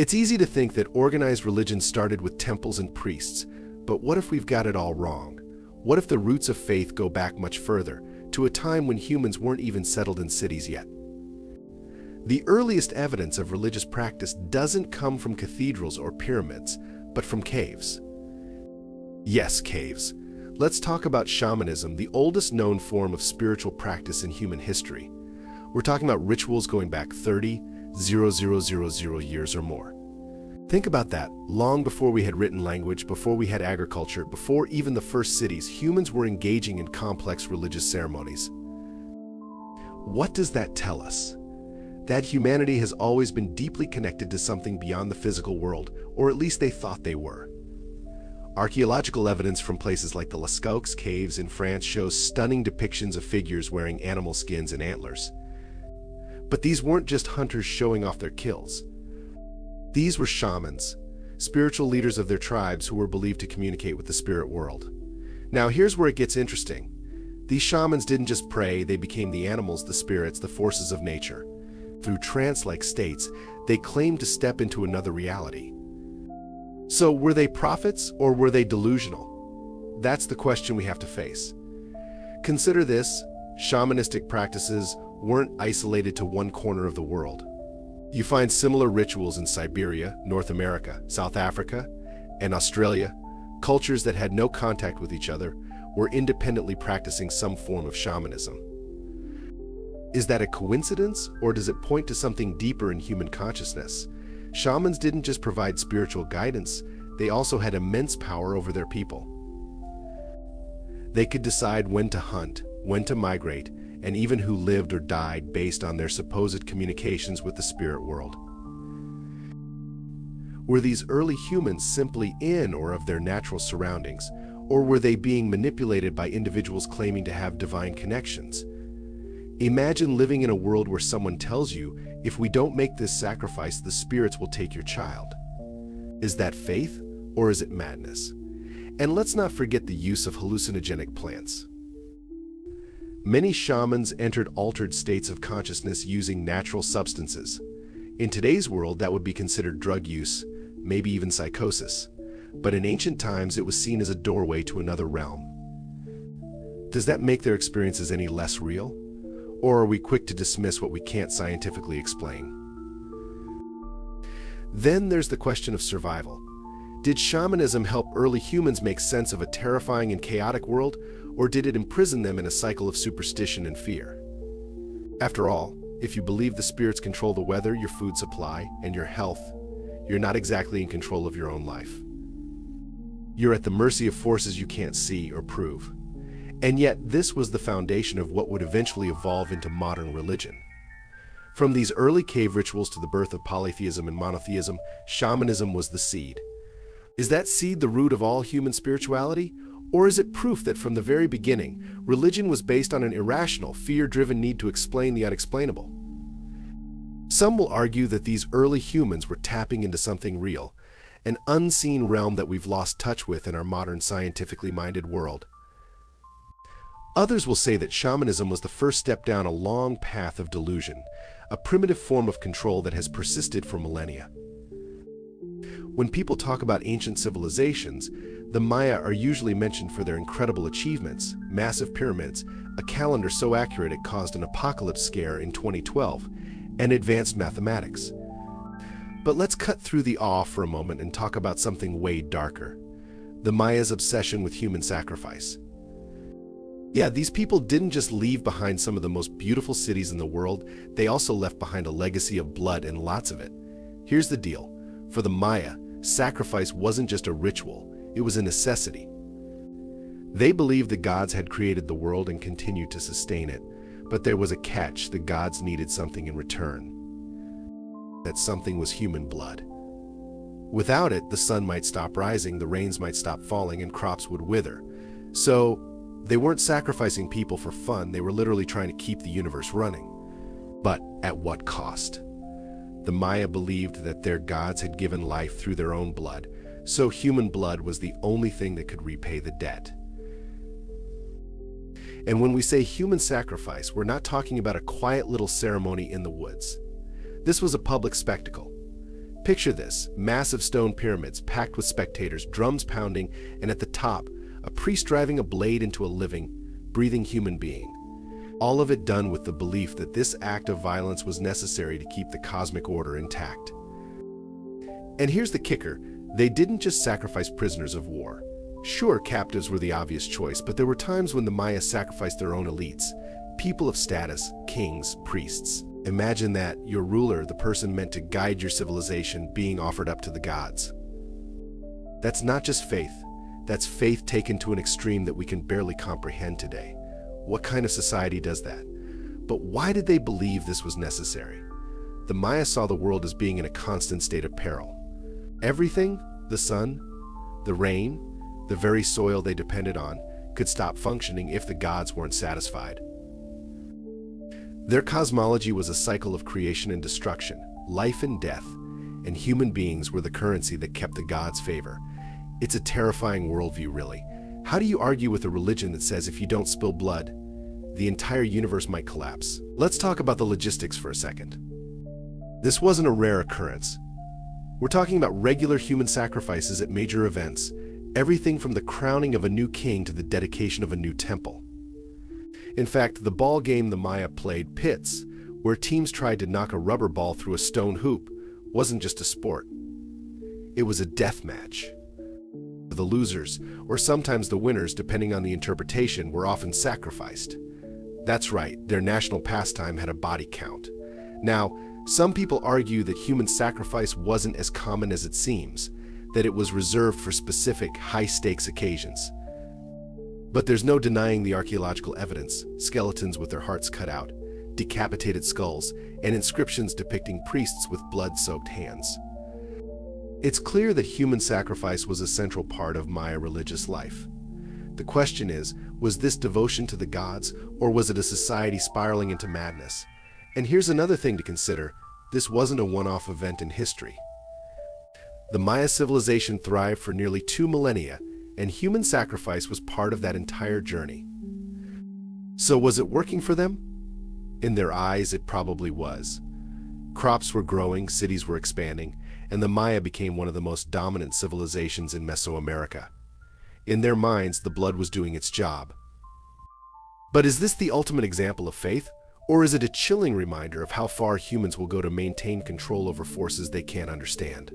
It's easy to think that organized religion started with temples and priests, but what if we've got it all wrong? What if the roots of faith go back much further, to a time when humans weren't even settled in cities yet? The earliest evidence of religious practice doesn't come from cathedrals or pyramids, but from caves. Yes, caves. Let's talk about shamanism, the oldest known form of spiritual practice in human history. We're talking about rituals going back 30,000 years or more. Think about that. Long before we had written language, before we had agriculture, before even the first cities, humans were engaging in complex religious ceremonies. What does that tell us? That humanity has always been deeply connected to something beyond the physical world, or at least they thought they were. Archaeological evidence from places like the Lascaux caves in France shows stunning depictions of figures wearing animal skins and antlers. But these weren't just hunters showing off their kills. These were shamans, spiritual leaders of their tribes who were believed to communicate with the spirit world. Now here's where it gets interesting. These shamans didn't just pray, they became the animals, the spirits, the forces of nature. Through trance-like states, they claimed to step into another reality. So were they prophets or were they delusional? That's the question we have to face. Consider this, shamanistic practices weren't isolated to one corner of the world. You find similar rituals in Siberia, North America, South Africa, and Australia. Cultures that had no contact with each other were independently practicing some form of shamanism. Is that a coincidence, or does it point to something deeper in human consciousness? Shamans didn't just provide spiritual guidance, they also had immense power over their people. They could decide when to hunt, when to migrate, and even who lived or died based on their supposed communications with the spirit world. Were these early humans simply in or of their natural surroundings, or were they being manipulated by individuals claiming to have divine connections? Imagine living in a world where someone tells you, if we don't make this sacrifice, the spirits will take your child. Is that faith, or is it madness? And let's not forget the use of hallucinogenic plants. Many shamans entered altered states of consciousness using natural substances. In today's world, that would be considered drug use, maybe even psychosis. But in ancient times, it was seen as a doorway to another realm. Does that make their experiences any less real? Or are we quick to dismiss what we can't scientifically explain? Then there's the question of survival. Did shamanism help early humans make sense of a terrifying and chaotic world, or did it imprison them in a cycle of superstition and fear? After all, if you believe the spirits control the weather, your food supply, and your health, you're not exactly in control of your own life. You're at the mercy of forces you can't see or prove. And yet, this was the foundation of what would eventually evolve into modern religion. From these early cave rituals to the birth of polytheism and monotheism, shamanism was the seed. Is that seed the root of all human spirituality? Or is it proof that from the very beginning, religion was based on an irrational, fear-driven need to explain the unexplainable? Some will argue that these early humans were tapping into something real, an unseen realm that we've lost touch with in our modern scientifically minded world. Others will say that shamanism was the first step down a long path of delusion, a primitive form of control that has persisted for millennia. When people talk about ancient civilizations, the Maya are usually mentioned for their incredible achievements, massive pyramids, a calendar so accurate it caused an apocalypse scare in 2012, and advanced mathematics. But let's cut through the awe for a moment and talk about something way darker: the Maya's obsession with human sacrifice. Yeah, these people didn't just leave behind some of the most beautiful cities in the world, they also left behind a legacy of blood, and lots of it. Here's the deal. For the Maya, sacrifice wasn't just a ritual, it was a necessity. They believed the gods had created the world and continued to sustain it, but there was a catch: the gods needed something in return. That something was human blood. Without it, the sun might stop rising, the rains might stop falling, and crops would wither. So, they weren't sacrificing people for fun, they were literally trying to keep the universe running. But at what cost? The Maya believed that their gods had given life through their own blood, so human blood was the only thing that could repay the debt. And when we say human sacrifice, we're not talking about a quiet little ceremony in the woods. This was a public spectacle. Picture this, massive stone pyramids packed with spectators, drums pounding, and at the top, a priest driving a blade into a living, breathing human being. All of it done with the belief that this act of violence was necessary to keep the cosmic order intact. And here's the kicker, they didn't just sacrifice prisoners of war. Sure, captives were the obvious choice, but there were times when the Maya sacrificed their own elites, people of status, kings, priests. Imagine that, your ruler, the person meant to guide your civilization, being offered up to the gods. That's not just faith, that's faith taken to an extreme that we can barely comprehend today. What kind of society does that? But why did they believe this was necessary? The Maya saw the world as being in a constant state of peril. Everything, the sun, the rain, the very soil they depended on, could stop functioning if the gods weren't satisfied. Their cosmology was a cycle of creation and destruction, life and death, and human beings were the currency that kept the gods' favor. It's a terrifying worldview, really. How do you argue with a religion that says if you don't spill blood, the entire universe might collapse? Let's talk about the logistics for a second. This wasn't a rare occurrence. We're talking about regular human sacrifices at major events, everything from the crowning of a new king to the dedication of a new temple. In fact, the ball game the Maya played, pits, where teams tried to knock a rubber ball through a stone hoop, wasn't just a sport. It was a death match. The losers, or sometimes the winners depending on the interpretation, were often sacrificed. That's right, their national pastime had a body count. Now, some people argue that human sacrifice wasn't as common as it seems, that it was reserved for specific, high-stakes occasions. But there's no denying the archaeological evidence, skeletons with their hearts cut out, decapitated skulls, and inscriptions depicting priests with blood-soaked hands. It's clear that human sacrifice was a central part of Maya religious life. The question is, was this devotion to the gods, or was it a society spiraling into madness? And here's another thing to consider, this wasn't a one-off event in history. The Maya civilization thrived for nearly 2 millennia, and human sacrifice was part of that entire journey. So was it working for them? In their eyes, it probably was. Crops were growing, cities were expanding, and the Maya became one of the most dominant civilizations in Mesoamerica. In their minds, the blood was doing its job. But is this the ultimate example of faith? Or is it a chilling reminder of how far humans will go to maintain control over forces they can't understand?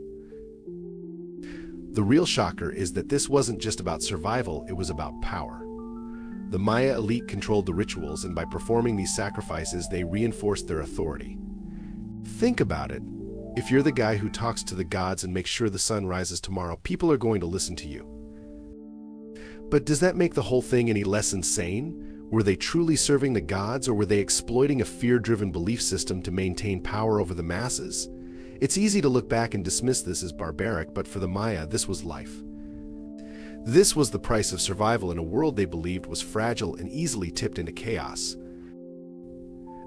The real shocker is that this wasn't just about survival, it was about power. The Maya elite controlled the rituals, and by performing these sacrifices, they reinforced their authority. Think about it. If you're the guy who talks to the gods and makes sure the sun rises tomorrow, people are going to listen to you. But does that make the whole thing any less insane? Were they truly serving the gods, or were they exploiting a fear-driven belief system to maintain power over the masses? It's easy to look back and dismiss this as barbaric, but for the Maya, this was life. This was the price of survival in a world they believed was fragile and easily tipped into chaos.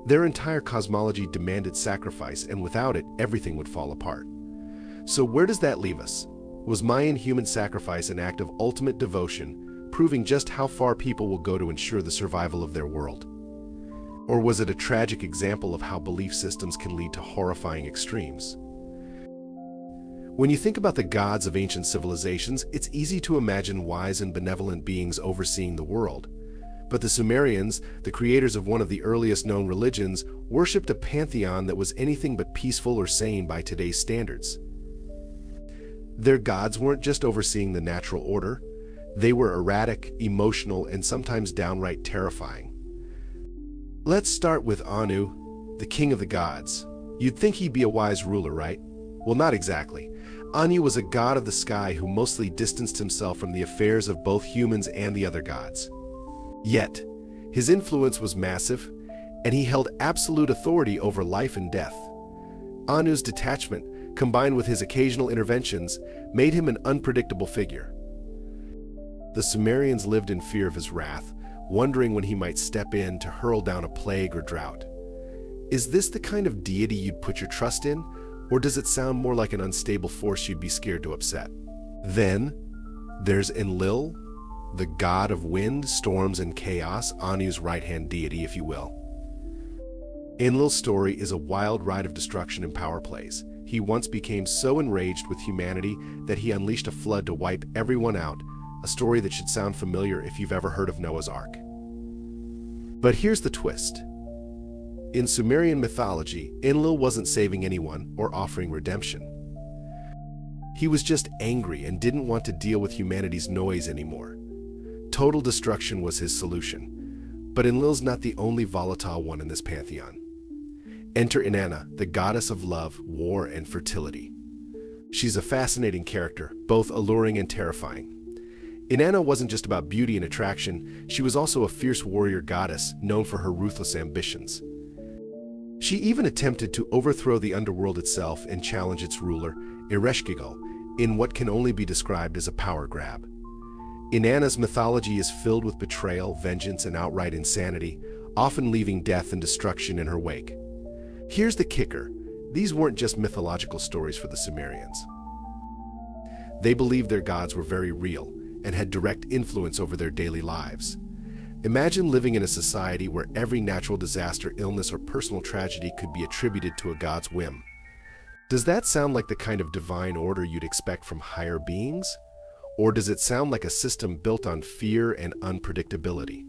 Their entire cosmology demanded sacrifice, and without it, everything would fall apart. So where does that leave us? Was Mayan human sacrifice an act of ultimate devotion, proving just how far people will go to ensure the survival of their world? Or was it a tragic example of how belief systems can lead to horrifying extremes? When you think about the gods of ancient civilizations, it's easy to imagine wise and benevolent beings overseeing the world. But the Sumerians, the creators of one of the earliest known religions, worshipped a pantheon that was anything but peaceful or sane by today's standards. Their gods weren't just overseeing the natural order. They were erratic, emotional, and sometimes downright terrifying. Let's start with Anu, the king of the gods. You'd think he'd be a wise ruler, right? Well, not exactly. Anu was a god of the sky who mostly distanced himself from the affairs of both humans and the other gods. Yet, his influence was massive, and he held absolute authority over life and death. Anu's detachment, combined with his occasional interventions, made him an unpredictable figure. The Sumerians lived in fear of his wrath, wondering when he might step in to hurl down a plague or drought. Is this the kind of deity you'd put your trust in, or does it sound more like an unstable force you'd be scared to upset? Then, there's Enlil, the god of wind, storms, and chaos, Anu's right-hand deity, if you will. Enlil's story is a wild ride of destruction and power plays. he once became so enraged with humanity that he unleashed a flood to wipe everyone out, a story that should sound familiar if you've ever heard of Noah's Ark. But here's the twist. In Sumerian mythology, Enlil wasn't saving anyone or offering redemption. He was just angry and didn't want to deal with humanity's noise anymore. Total destruction was his solution. But Enlil's not the only volatile one in this pantheon. Enter Inanna, the goddess of love, war, and fertility. She's a fascinating character, both alluring and terrifying. Inanna wasn't just about beauty and attraction, she was also a fierce warrior goddess known for her ruthless ambitions. She even attempted to overthrow the underworld itself and challenge its ruler, Ereshkigal, in what can only be described as a power grab. Inanna's mythology is filled with betrayal, vengeance, and outright insanity, often leaving death and destruction in her wake. Here's the kicker. These weren't just mythological stories for the Sumerians. They believed their gods were very real and had direct influence over their daily lives. Imagine living in a society where every natural disaster, illness, or personal tragedy could be attributed to a god's whim. Does that sound like the kind of divine order you'd expect from higher beings? Or does it sound like a system built on fear and unpredictability?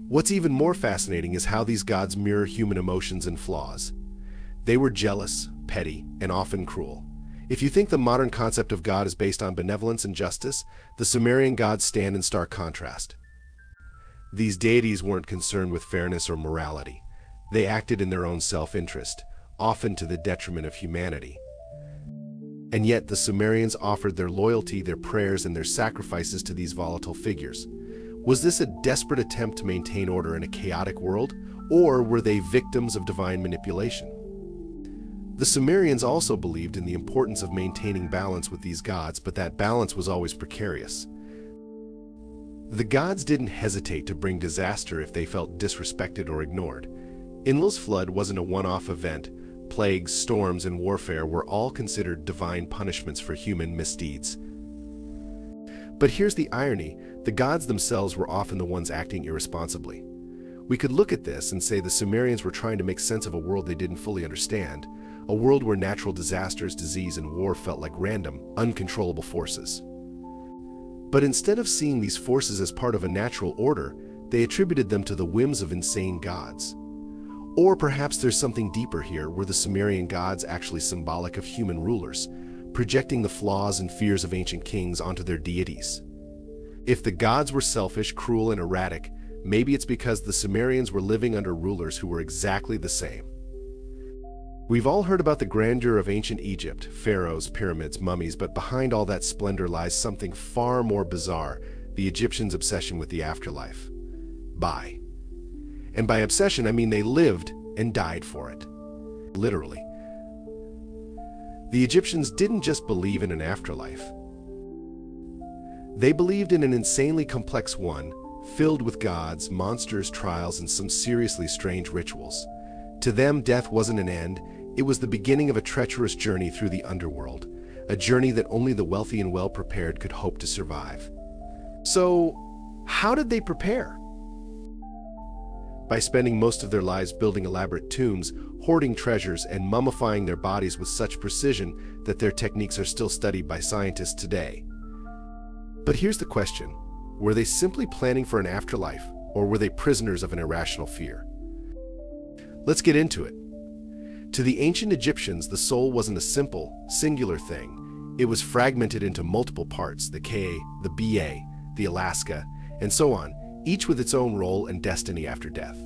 What's even more fascinating is how these gods mirror human emotions and flaws. They were jealous, petty, and often cruel. If you think the modern concept of God is based on benevolence and justice, the Sumerian gods stand in stark contrast. These deities weren't concerned with fairness or morality. They acted in their own self-interest, often to the detriment of humanity. And yet the Sumerians offered their loyalty, their prayers, and their sacrifices to these volatile figures. Was this a desperate attempt to maintain order in a chaotic world, or were they victims of divine manipulation? The Sumerians also believed in the importance of maintaining balance with these gods, but that balance was always precarious. The gods didn't hesitate to bring disaster if they felt disrespected or ignored. Enlil's flood wasn't a one-off event. Plagues, storms, and warfare were all considered divine punishments for human misdeeds. But here's the irony. The gods themselves were often the ones acting irresponsibly. We could look at this and say the Sumerians were trying to make sense of a world they didn't fully understand, a world where natural disasters, disease, and war felt like random, uncontrollable forces. But instead of seeing these forces as part of a natural order, they attributed them to the whims of insane gods. Or perhaps there's something deeper here, were the Sumerian gods actually symbolic of human rulers, projecting the flaws and fears of ancient kings onto their deities? If the gods were selfish, cruel, and erratic, maybe it's because the Sumerians were living under rulers who were exactly the same. We've all heard about the grandeur of ancient Egypt, pharaohs, pyramids, mummies, but behind all that splendor lies something far more bizarre: the Egyptians' obsession with the afterlife. And by obsession, I mean they lived and died for it. Literally. The Egyptians didn't just believe in an afterlife. They believed in an insanely complex one, filled with gods, monsters, trials, and some seriously strange rituals. To them, death wasn't an end, it was the beginning of a treacherous journey through the underworld, a journey that only the wealthy and well-prepared could hope to survive. So, how did they prepare? By spending most of their lives building elaborate tombs, hoarding treasures, and mummifying their bodies with such precision that their techniques are still studied by scientists today. But here's the question: were they simply planning for an afterlife, or were they prisoners of an irrational fear? Let's get into it. To the ancient Egyptians, the soul wasn't a simple, singular thing. It was fragmented into multiple parts: the Ka, the Ba, the Alaska, and so on, each with its own role and destiny after death.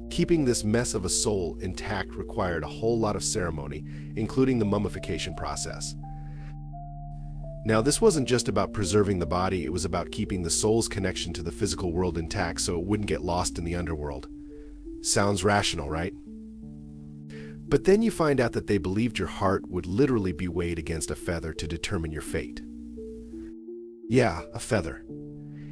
Keeping this mess of a soul intact required a whole lot of ceremony, including the mummification process. Now, this wasn't just about preserving the body, it was about keeping the soul's connection to the physical world intact so it wouldn't get lost in the underworld. Sounds rational, right? But then you find out that they believed your heart would literally be weighed against a feather to determine your fate. Yeah, a feather.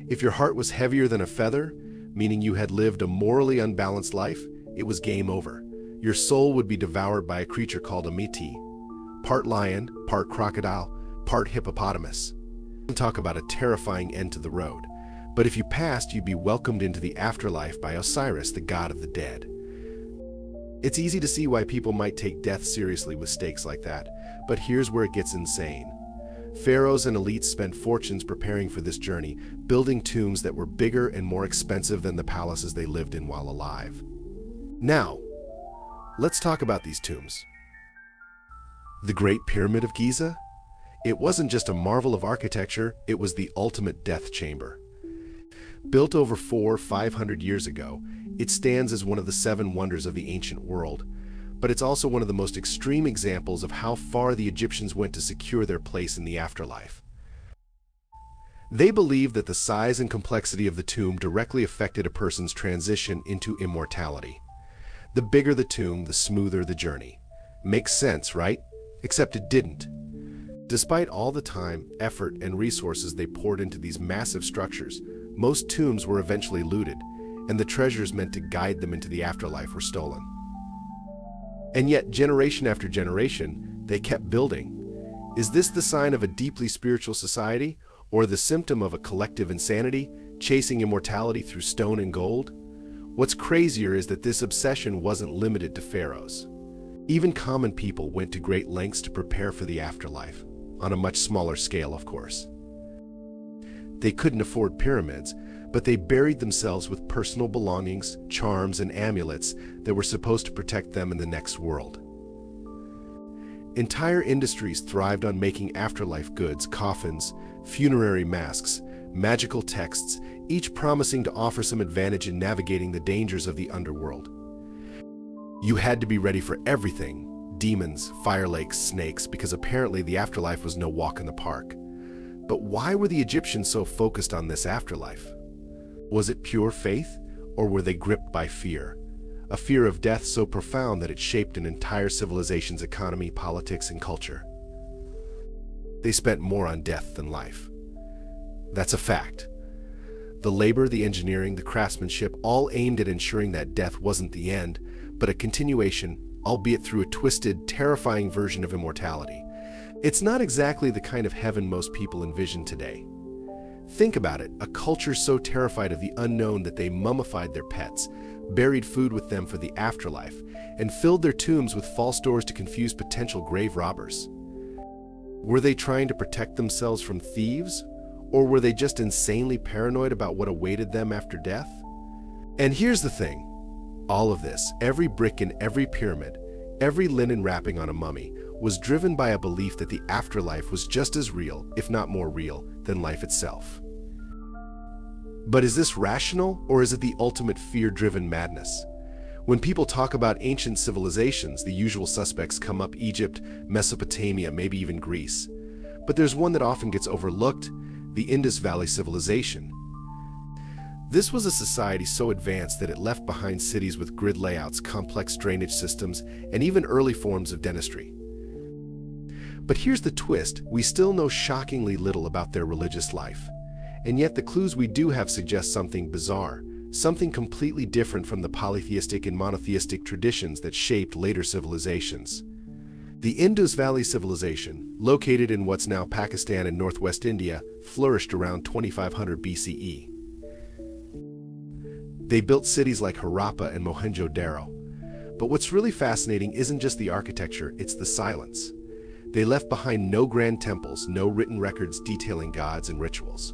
If your heart was heavier than a feather, meaning you had lived a morally unbalanced life, it was game over. Your soul would be devoured by a creature called Amiti, part lion, part crocodile, part hippopotamus. Talk about a terrifying end to the road. But if you passed, you'd be welcomed into the afterlife by Osiris, the god of the dead. It's easy to see why people might take death seriously with stakes like that, but here's where it gets insane. Pharaohs and elites spent fortunes preparing for this journey, building tombs that were bigger and more expensive than the palaces they lived in while alive. Now, let's talk about these tombs. The Great Pyramid of Giza? It wasn't just a marvel of architecture, it was the ultimate death chamber. Built over 400–500 years ago, it stands as one of the 7 wonders of the ancient world, but it's also one of the most extreme examples of how far the Egyptians went to secure their place in the afterlife. They believed that the size and complexity of the tomb directly affected a person's transition into immortality. The bigger the tomb, the smoother the journey. Makes sense, right? Except it didn't. Despite all the time, effort, and resources they poured into these massive structures, most tombs were eventually looted, and the treasures meant to guide them into the afterlife were stolen. And yet, generation after generation, they kept building. Is this the sign of a deeply spiritual society, or the symptom of a collective insanity, chasing immortality through stone and gold? What's crazier is that this obsession wasn't limited to pharaohs. Even common people went to great lengths to prepare for the afterlife, on a much smaller scale, of course. They couldn't afford pyramids, but they buried themselves with personal belongings, charms, and amulets that were supposed to protect them in the next world. Entire industries thrived on making afterlife goods, coffins, funerary masks, magical texts, each promising to offer some advantage in navigating the dangers of the underworld. You had to be ready for everything: demons, fire lakes, snakes, because apparently the afterlife was no walk in the park. But why were the Egyptians so focused on this afterlife? Was it pure faith, or were they gripped by fear? A fear of death so profound that it shaped an entire civilization's economy, politics, and culture. They spent more on death than life. That's a fact. The labor, the engineering, the craftsmanship, all aimed at ensuring that death wasn't the end, but a continuation, albeit through a twisted, terrifying version of immortality. It's not exactly the kind of heaven most people envision today. Think about it, a culture so terrified of the unknown that they mummified their pets, buried food with them for the afterlife, and filled their tombs with false doors to confuse potential grave robbers. Were they trying to protect themselves from thieves? Or were they just insanely paranoid about what awaited them after death? And here's the thing. All of this, every brick in every pyramid, every linen wrapping on a mummy, was driven by a belief that the afterlife was just as real, if not more real, than life itself. But is this rational, or is it the ultimate fear-driven madness? When people talk about ancient civilizations, the usual suspects come up: Egypt, Mesopotamia, maybe even Greece. But there's one that often gets overlooked: the Indus Valley Civilization. This was a society so advanced that it left behind cities with grid layouts, complex drainage systems, and even early forms of dentistry. But here's the twist: we still know shockingly little about their religious life. And yet the clues we do have suggest something bizarre, something completely different from the polytheistic and monotheistic traditions that shaped later civilizations. The Indus Valley Civilization, located in what's now Pakistan and northwest India, flourished around 2500 BCE. They built cities like Harappa and Mohenjo-Daro. But what's really fascinating isn't just the architecture, it's the silence. They left behind no grand temples, no written records detailing gods and rituals.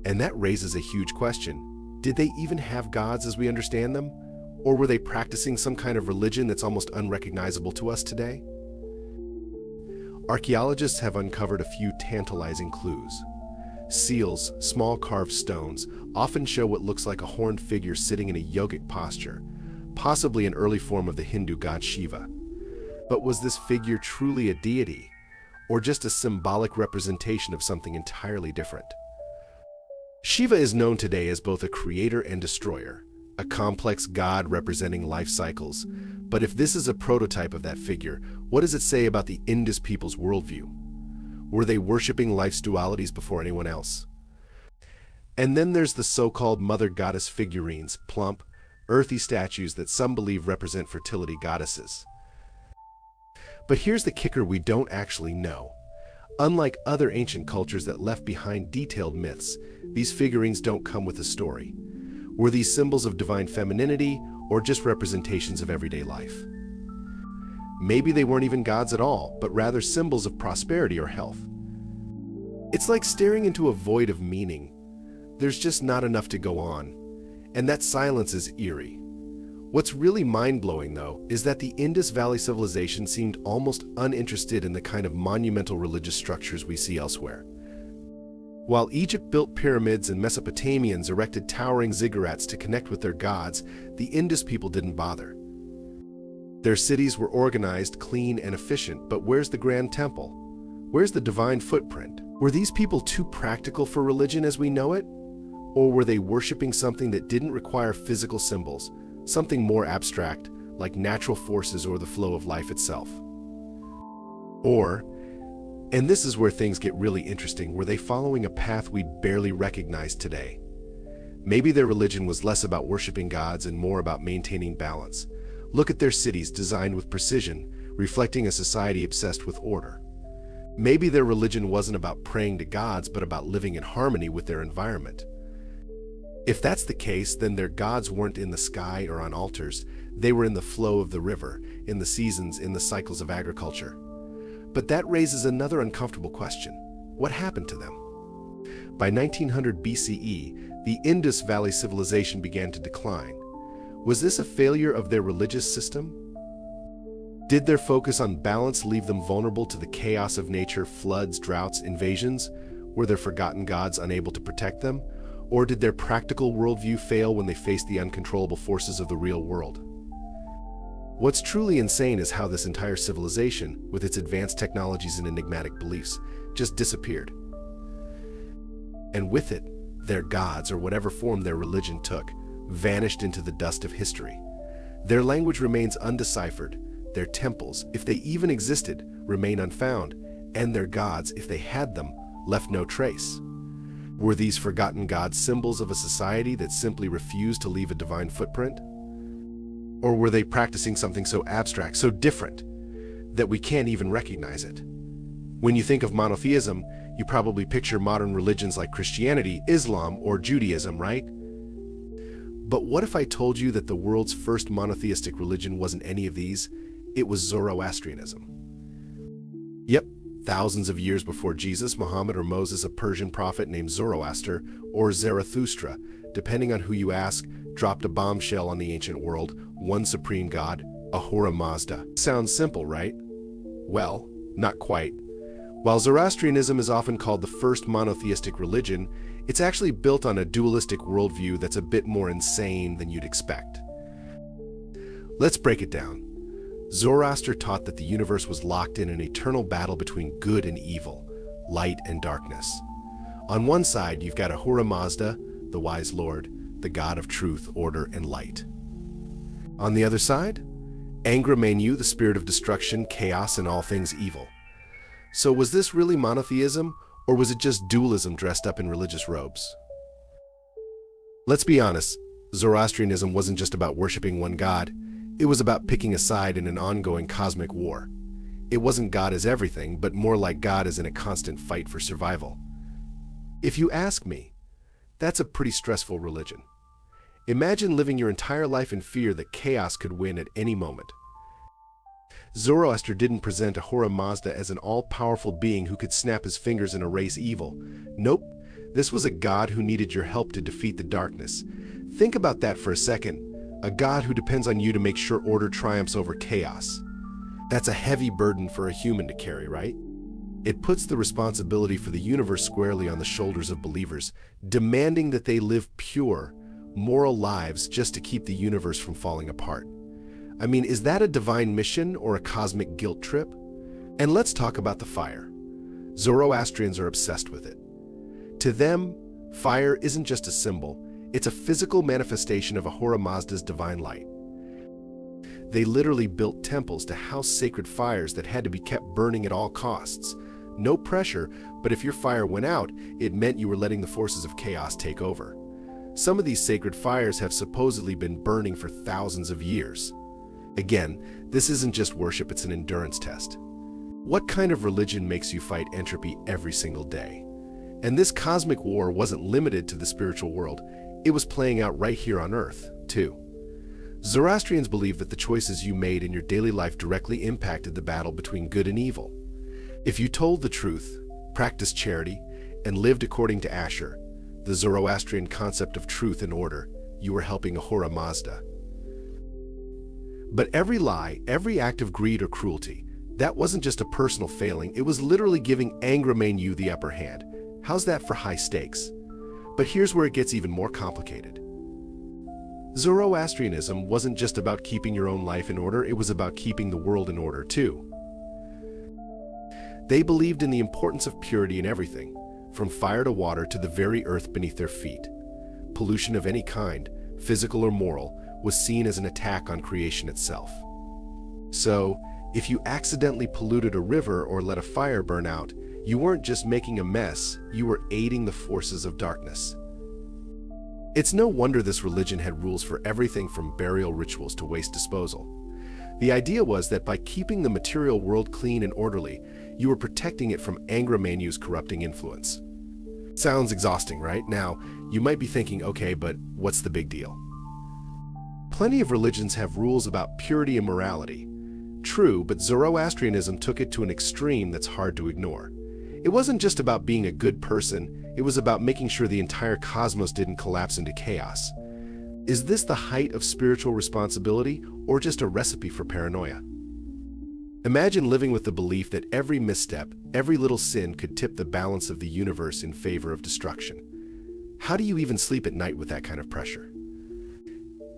And that raises a huge question. Did they even have gods as we understand them? Or were they practicing some kind of religion that's almost unrecognizable to us today? Archaeologists have uncovered a few tantalizing clues. Seals, small carved stones, often show what looks like a horned figure sitting in a yogic posture, possibly an early form of the Hindu god Shiva. But was this figure truly a deity, or just a symbolic representation of something entirely different? Shiva is known today as both a creator and destroyer, a complex god representing life cycles. But if this is a prototype of that figure, what does it say about the Indus people's worldview? Were they worshipping life's dualities before anyone else? And then there's the so-called mother goddess figurines, plump, earthy statues that some believe represent fertility goddesses. But here's the kicker: we don't actually know. Unlike other ancient cultures that left behind detailed myths, these figurines don't come with a story. Were these symbols of divine femininity, or just representations of everyday life. Maybe they weren't even gods at all, but rather symbols of prosperity or health. It's like staring into a void of meaning. There's just not enough to go on, and that silence is eerie. What's really mind-blowing, though, is that the Indus Valley civilization seemed almost uninterested in the kind of monumental religious structures we see elsewhere. While Egypt built pyramids and Mesopotamians erected towering ziggurats to connect with their gods, the Indus people didn't bother. Their cities were organized, clean, and efficient, but where's the grand temple? Where's the divine footprint? Were these people too practical for religion as we know it? Or were they worshiping something that didn't require physical symbols, something more abstract, like natural forces or the flow of life itself? Or, and this is where things get really interesting, were they following a path we'd barely recognize today? Maybe their religion was less about worshiping gods and more about maintaining balance. Look at their cities designed with precision, reflecting a society obsessed with order. Maybe their religion wasn't about praying to gods, but about living in harmony with their environment. If that's the case, then their gods weren't in the sky or on altars. They were in the flow of the river, in the seasons, in the cycles of agriculture. But that raises another uncomfortable question. What happened to them? By 1900 BCE, the Indus Valley civilization began to decline. Was this a failure of their religious system? Did their focus on balance leave them vulnerable to the chaos of nature, floods, droughts, invasions? Were their forgotten gods unable to protect them? Or did their practical worldview fail when they faced the uncontrollable forces of the real world? What's truly insane is how this entire civilization, with its advanced technologies and enigmatic beliefs, just disappeared. And with it, their gods, or whatever form their religion took, vanished into the dust of history. Their language remains undeciphered, their temples, if they even existed, remain unfound, and their gods, if they had them, left no trace. Were these forgotten gods symbols of a society that simply refused to leave a divine footprint? Or were they practicing something so abstract, so different, that we can't even recognize it? When you think of monotheism, you probably picture modern religions like Christianity, Islam, or Judaism, right? But what if I told you that the world's first monotheistic religion wasn't any of these? It was Zoroastrianism. Yep, thousands of years before Jesus, Muhammad, or Moses, a Persian prophet named Zoroaster, or Zarathustra, depending on who you ask, dropped a bombshell on the ancient world, one supreme god, Ahura Mazda. Sounds simple, right? Well, not quite. While Zoroastrianism is often called the first monotheistic religion, it's actually built on a dualistic worldview that's a bit more insane than you'd expect. Let's break it down. Zoroaster taught that the universe was locked in an eternal battle between good and evil, light and darkness. On one side, you've got Ahura Mazda, the wise lord, the god of truth, order, and light. On the other side, Angra Mainyu, the spirit of destruction, chaos, and all things evil. So was this really monotheism, or was it just dualism dressed up in religious robes? Let's be honest, Zoroastrianism wasn't just about worshiping one god. It was about picking a side in an ongoing cosmic war. It wasn't God as everything, but more like God as in a constant fight for survival. If you ask me, that's a pretty stressful religion. Imagine living your entire life in fear that chaos could win at any moment. Zoroaster didn't present Ahura Mazda as an all-powerful being who could snap his fingers and erase evil. Nope, this was a god who needed your help to defeat the darkness. Think about that for a second. A god who depends on you to make sure order triumphs over chaos. That's a heavy burden for a human to carry, right? It puts the responsibility for the universe squarely on the shoulders of believers, demanding that they live pure, moral lives just to keep the universe from falling apart. I mean, is that a divine mission or a cosmic guilt trip? And let's talk about the fire. Zoroastrians are obsessed with it. To them, fire isn't just a symbol, it's a physical manifestation of Ahura Mazda's divine light. They literally built temples to house sacred fires that had to be kept burning at all costs. No pressure, but if your fire went out, it meant you were letting the forces of chaos take over. Some of these sacred fires have supposedly been burning for thousands of years. Again, this isn't just worship, it's an endurance test. What kind of religion makes you fight entropy every single day? And this cosmic war wasn't limited to the spiritual world. It was playing out right here on Earth, too. Zoroastrians believed that the choices you made in your daily life directly impacted the battle between good and evil. If you told the truth, practiced charity, and lived according to Ashur, the Zoroastrian concept of truth and order, you were helping Ahura Mazda. But every lie, every act of greed or cruelty, that wasn't just a personal failing, it was literally giving Angra-Mainyu the upper hand. How's that for high stakes? But here's where it gets even more complicated. Zoroastrianism wasn't just about keeping your own life in order, it was about keeping the world in order too. They believed in the importance of purity in everything, from fire to water to the very earth beneath their feet. Pollution of any kind, physical or moral, was seen as an attack on creation itself. So, if you accidentally polluted a river or let a fire burn out, you weren't just making a mess, you were aiding the forces of darkness. It's no wonder this religion had rules for everything from burial rituals to waste disposal. The idea was that by keeping the material world clean and orderly, you were protecting it from Angra-Mainyu's corrupting influence. Sounds exhausting, right? Now, you might be thinking, okay, but what's the big deal? Plenty of religions have rules about purity and morality. True, but Zoroastrianism took it to an extreme that's hard to ignore. It wasn't just about being a good person, it was about making sure the entire cosmos didn't collapse into chaos. Is this the height of spiritual responsibility, or just a recipe for paranoia? Imagine living with the belief that every misstep, every little sin could tip the balance of the universe in favor of destruction. How do you even sleep at night with that kind of pressure?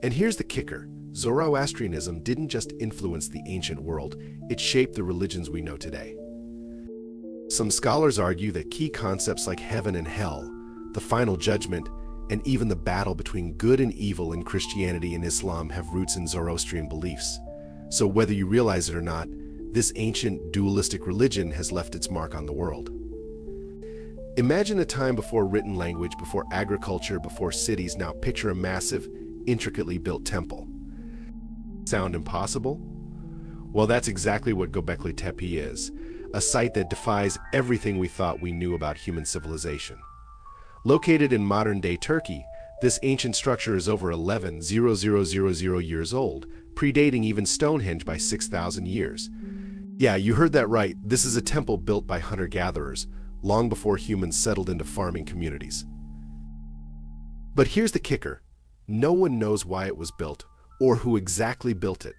And here's the kicker. Zoroastrianism didn't just influence the ancient world, it shaped the religions we know today. Some scholars argue that key concepts like heaven and hell, the final judgment, and even the battle between good and evil in Christianity and Islam have roots in Zoroastrian beliefs. So whether you realize it or not, this ancient dualistic religion has left its mark on the world. Imagine a time before written language, before agriculture, before cities. Now picture a massive, intricately built temple. Sound impossible? Well, that's exactly what Göbekli Tepe is, a site that defies everything we thought we knew about human civilization. Located in modern-day Turkey, this ancient structure is over 11,000 years old, predating even Stonehenge by 6,000 years. Yeah, you heard that right. This is a temple built by hunter-gatherers, long before humans settled into farming communities. But here's the kicker. No one knows why it was built, or who exactly built it.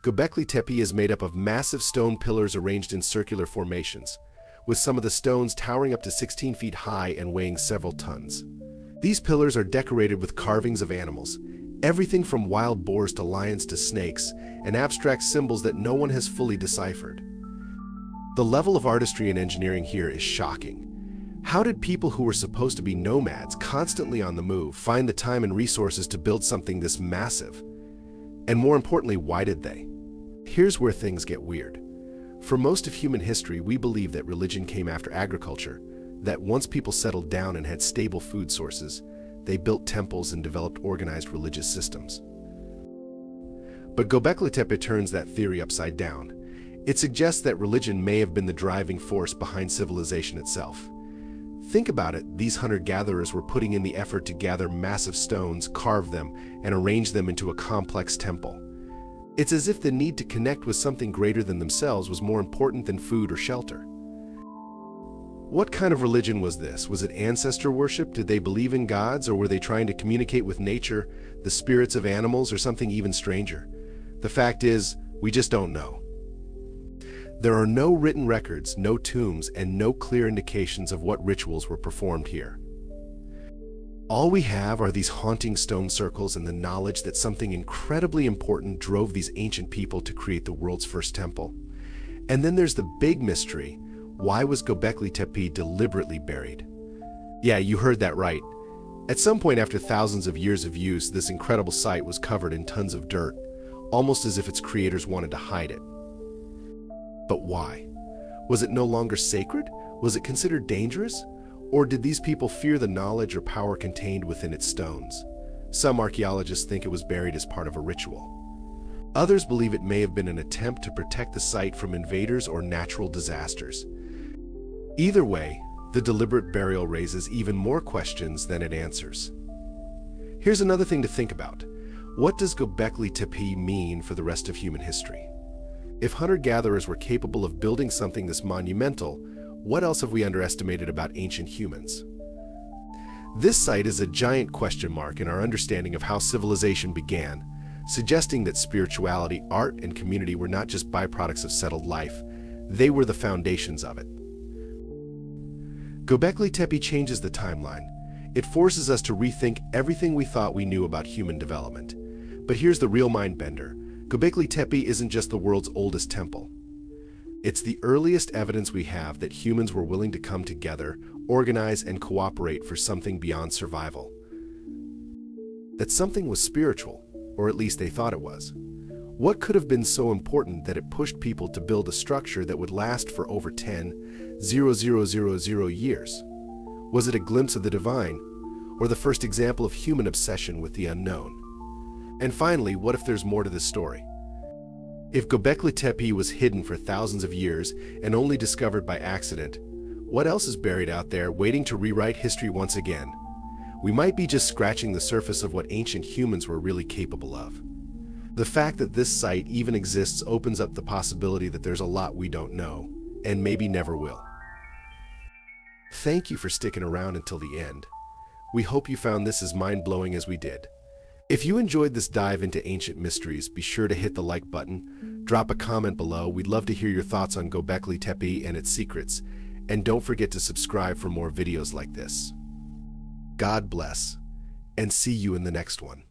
Göbekli Tepe is made up of massive stone pillars arranged in circular formations, with some of the stones towering up to 16 feet high and weighing several tons. These pillars are decorated with carvings of animals, everything from wild boars to lions to snakes, and abstract symbols that no one has fully deciphered. The level of artistry and engineering here is shocking. How did people who were supposed to be nomads, constantly on the move, find the time and resources to build something this massive? And more importantly, why did they? Here's where things get weird. For most of human history, we believe that religion came after agriculture, that once people settled down and had stable food sources, they built temples and developed organized religious systems. But Göbekli Tepe turns that theory upside down. It suggests that religion may have been the driving force behind civilization itself. Think about it, these hunter-gatherers were putting in the effort to gather massive stones, carve them, and arrange them into a complex temple. It's as if the need to connect with something greater than themselves was more important than food or shelter. What kind of religion was this? Was it ancestor worship? Did they believe in gods, or were they trying to communicate with nature, the spirits of animals, or something even stranger? The fact is, we just don't know. There are no written records, no tombs, and no clear indications of what rituals were performed here. All we have are these haunting stone circles and the knowledge that something incredibly important drove these ancient people to create the world's first temple. And then there's the big mystery. Why was Göbekli Tepe deliberately buried? Yeah, you heard that right. At some point after thousands of years of use, this incredible site was covered in tons of dirt, almost as if its creators wanted to hide it. But why? Was it no longer sacred? Was it considered dangerous? Or did these people fear the knowledge or power contained within its stones? Some archaeologists think it was buried as part of a ritual. Others believe it may have been an attempt to protect the site from invaders or natural disasters. Either way, the deliberate burial raises even more questions than it answers. Here's another thing to think about. What does Göbekli Tepe mean for the rest of human history? If hunter-gatherers were capable of building something this monumental, what else have we underestimated about ancient humans? This site is a giant question mark in our understanding of how civilization began, suggesting that spirituality, art, and community were not just byproducts of settled life, they were the foundations of it. Göbekli Tepe changes the timeline. It forces us to rethink everything we thought we knew about human development. But here's the real mind-bender. Göbekli Tepe isn't just the world's oldest temple. It's the earliest evidence we have that humans were willing to come together, organize, and cooperate for something beyond survival. That something was spiritual, or at least they thought it was. What could have been so important that it pushed people to build a structure that would last for over 10,000 years? Was it a glimpse of the divine, or the first example of human obsession with the unknown? And finally, what if there's more to this story? If Göbekli Tepe was hidden for thousands of years and only discovered by accident, what else is buried out there waiting to rewrite history once again? We might be just scratching the surface of what ancient humans were really capable of. The fact that this site even exists opens up the possibility that there's a lot we don't know, and maybe never will. Thank you for sticking around until the end. We hope you found this as mind-blowing as we did. If you enjoyed this dive into ancient mysteries, be sure to hit the like button, drop a comment below. We'd love to hear your thoughts on Göbekli Tepe and its secrets, and don't forget to subscribe for more videos like this. God bless, and see you in the next one.